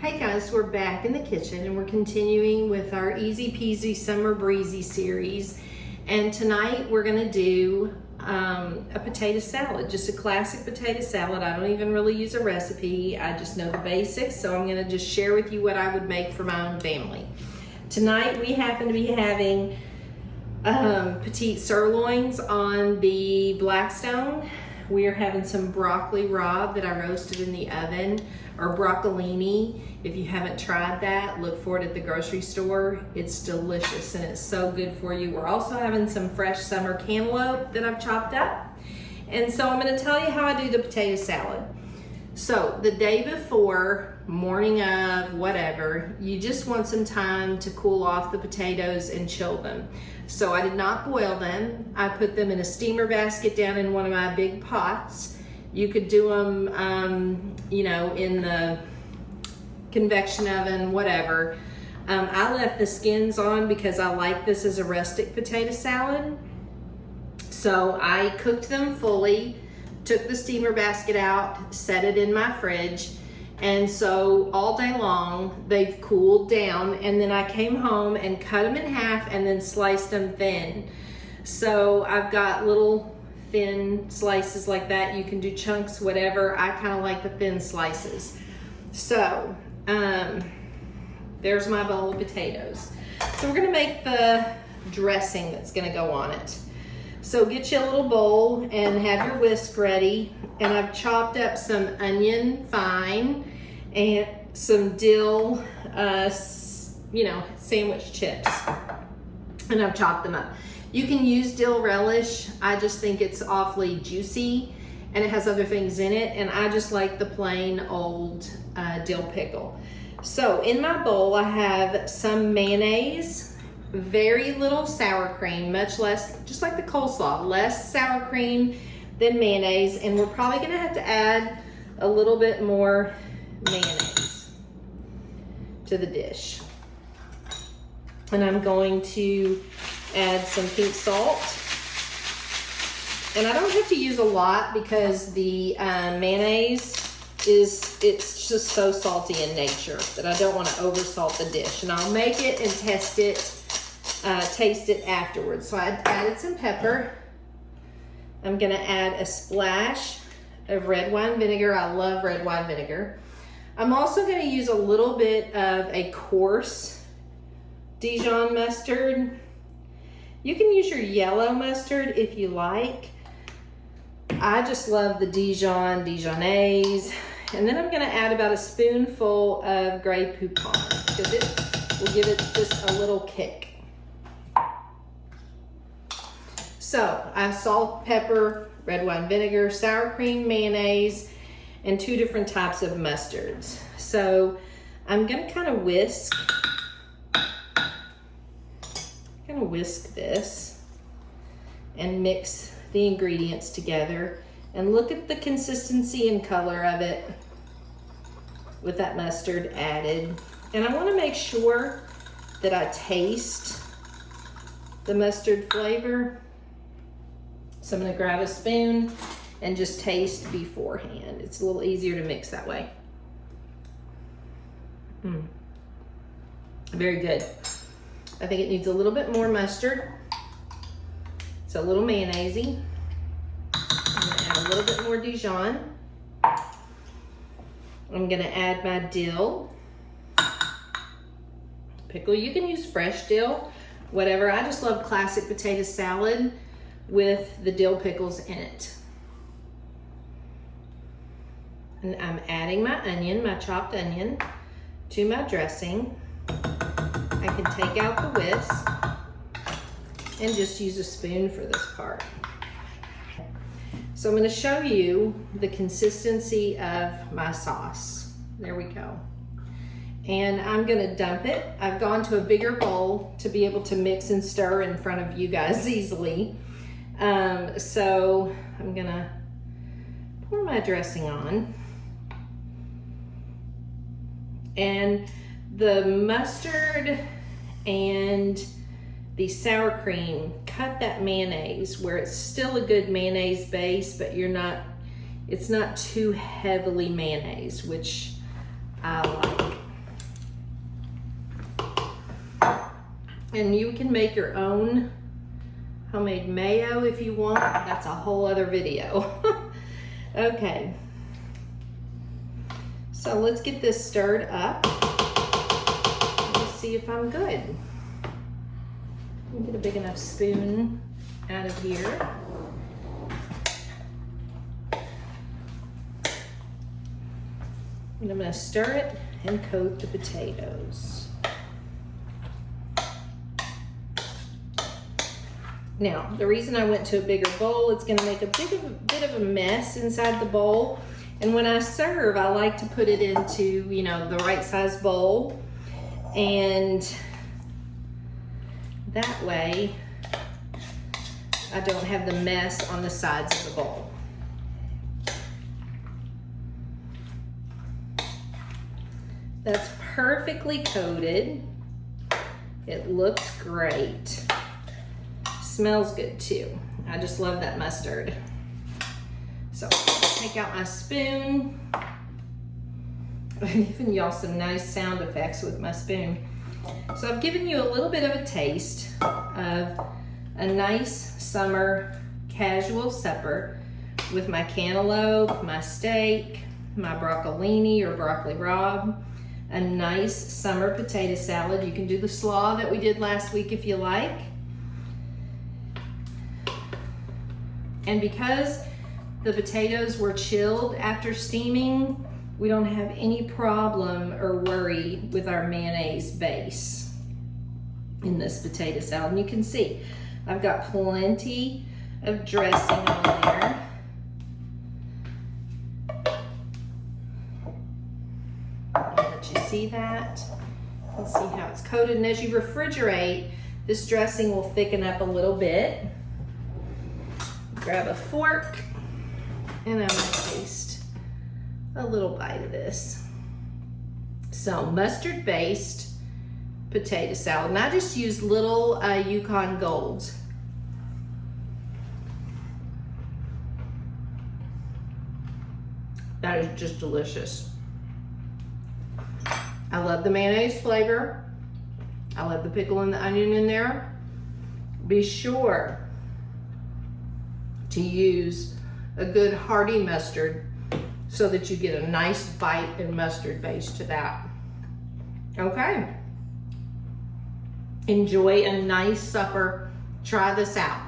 Hey guys, we're back in the kitchen and we're continuing with our Easy Peasy Summer Breezy series. And tonight we're gonna do a potato salad, just a classic potato salad. I don't even really use a recipe. I just know the basics. So I'm gonna just share with you what I would make for my own family. Tonight we happen to be having petite sirloins on the Blackstone. We are having some broccoli rabe that I roasted in the oven, or broccolini. If you haven't tried that, look for it at the grocery store. It's delicious and it's so good for you. We're also having some fresh summer cantaloupe that I've chopped up. And so I'm gonna tell you how I do the potato salad. So the day before, morning of, whatever, you just want some time to cool off the potatoes and chill them. So I did not boil them. I put them in a steamer basket down in one of my big pots. You could do them, in the convection oven, whatever. I left the skins on because I like this as a rustic potato salad. So I cooked them fully, took the steamer basket out, set it in my fridge. And so all day long, they've cooled down, and then I came home and cut them in half and then sliced them thin. So I've got little thin slices like that. You can do chunks, whatever. I kind of like the thin slices. So there's my bowl of potatoes. So we're gonna make the dressing that's gonna go on it. So get you a little bowl and have your whisk ready. And I've chopped up some onion fine and some dill, sandwich chips. And I've chopped them up. You can use dill relish. I just think it's awfully juicy and it has other things in it. And I just like the plain old dill pickle. So in my bowl, I have some mayonnaise, very little sour cream, much less, just like the coleslaw, less sour cream than mayonnaise. And we're probably gonna have to add a little bit more mayonnaise to the dish. And I'm going to add some pink salt. And I don't have to use a lot because the mayonnaise it's just so salty in nature that I don't want to over salt the dish. And I'll make it and taste it afterwards. So I added some pepper. I'm gonna add a splash of red wine vinegar. I love red wine vinegar. I'm also gonna use a little bit of a coarse Dijon mustard. You can use your yellow mustard if you like. I just love the Dijonnaise. And then I'm gonna add about a spoonful of Grey Poupon because it will give it just a little kick. So I have salt, pepper, red wine vinegar, sour cream, mayonnaise, and 2 different types of mustards. So I'm gonna kind of whisk this and mix the ingredients together. And look at the consistency and color of it with that mustard added. And I want to make sure that I taste the mustard flavor. So I'm going to grab a spoon and just taste beforehand. It's a little easier to mix that way. Very good. I think it needs a little bit more mustard. It's a little mayonnaise-y. I'm gonna add a little bit more Dijon. I'm gonna add my dill. Pickle, you can use fresh dill, whatever. I just love classic potato salad with the dill pickles in it. And I'm adding my onion, my chopped onion, to my dressing. I can take out the whisk and just use a spoon for this part. So I'm going to show you the consistency of my sauce. There we go. And I'm going to dump it. I've gone to a bigger bowl to be able to mix and stir in front of you guys easily. So I'm going to pour my dressing on. And the mustard and the sour cream cut that mayonnaise where it's still a good mayonnaise base, but it's not too heavily mayonnaise, which I like. And you can make your own homemade mayo if you want. That's a whole other video. Okay. So let's get this stirred up. Let's see if I'm good. Let me get a big enough spoon out of here. And I'm going to stir it and coat the potatoes. Now, the reason I went to a bigger bowl, it's going to make a bit of a mess inside the bowl. And when I serve, I like to put it into, you know, the right size bowl. And that way, I don't have the mess on the sides of the bowl. That's perfectly coated. It looks great. Smells good too. I just love that mustard. So take out my spoon. I'm giving y'all some nice sound effects with my spoon. So I've given you a little bit of a taste of a nice summer casual supper with my cantaloupe, my steak, my broccolini or broccoli rabe, a nice summer potato salad. You can do the slaw that we did last week if you like. And because the potatoes were chilled after steaming, we don't have any problem or worry with our mayonnaise base in this potato salad. And you can see, I've got plenty of dressing on there. Let you see that. Let's see how it's coated. And as you refrigerate, this dressing will thicken up a little bit. Grab a fork, and I'm gonna taste a little bite of this. So mustard-based potato salad. And I just used little Yukon Golds. That is just delicious. I love the mayonnaise flavor. I love the pickle and the onion in there. Be sure to use a good hearty mustard so that you get a nice bite and mustard base to that. Okay. Enjoy a nice supper. Try this out.